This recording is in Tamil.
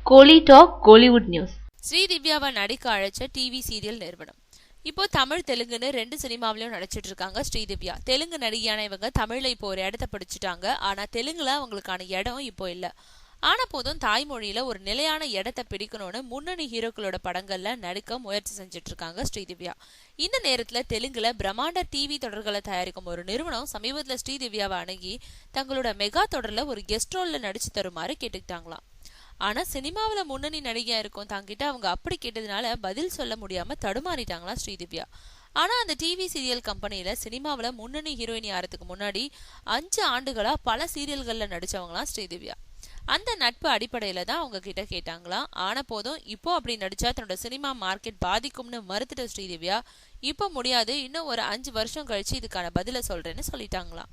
கோலி டாக் கோலிவுட் நியூஸ். ஸ்ரீதிவ்யாவை நடிக்க அழைச்ச டிவி சீரியல் நிறுவனம். இப்போ தமிழ் தெலுங்குன்னு 2 சினிமாவிலையும் நடிச்சிட்டு இருக்காங்க ஸ்ரீதிவ்யா. தெலுங்கு நடிகையான இவங்க தமிழ்ல இப்போ ஒரு இடத்த பிடிச்சிட்டாங்க. ஆனா தெலுங்குல அவங்களுக்கான இடம் இப்போ இல்ல. ஆனா போதும் தாய்மொழியில ஒரு நிலையான இடத்தை பிடிக்கணும்னு முன்னணி ஹீரோக்களோட படங்கள்ல நடிக்க முயற்சி செஞ்சுட்டு இருக்காங்க ஸ்ரீதிவ்யா. இந்த நேரத்துல தெலுங்குல பிரம்மாண்ட டிவி தொடர்களை தயாரிக்கும் ஒரு நிறுவனம் சமீபத்துல ஸ்ரீதிவ்யாவை அணுகி தங்களோட மெகா தொடர்ல ஒரு கெஸ்ட் ரோல்ல நடிச்சு தருமாறு கேட்டுக்கிட்டாங்களாம். ஆனா சினிமாவில முன்னணி நடிகையா இருக்கும் தாங்கிட்ட அவங்க அப்படி கேட்டதுனால பதில் சொல்ல முடியாம தடுமாறிட்டாங்களா ஸ்ரீதிவ்யா. ஆனா அந்த டிவி சீரியல் கம்பெனியில சினிமாவில முன்னணி ஹீரோயினி ஆறதுக்கு முன்னாடி 5 ஆண்டுகளா பல சீரியல்கள்ல நடிச்சவங்களாம் ஸ்ரீதிவ்யா. அந்த நட்பு அடிப்படையில தான் அவங்க கிட்ட கேட்டாங்களாம். ஆன போதும் இப்போ அப்படி நடிச்சா தன்னோட சினிமா மார்க்கெட் பாதிக்கும்னு மறுத்துட்ட ஸ்ரீதிவ்யா இப்போ முடியாது, இன்னும் ஒரு 5 வருஷம் கழிச்சு இதுக்கான பதில சொல்றேன்னு சொல்லிட்டாங்களாம்.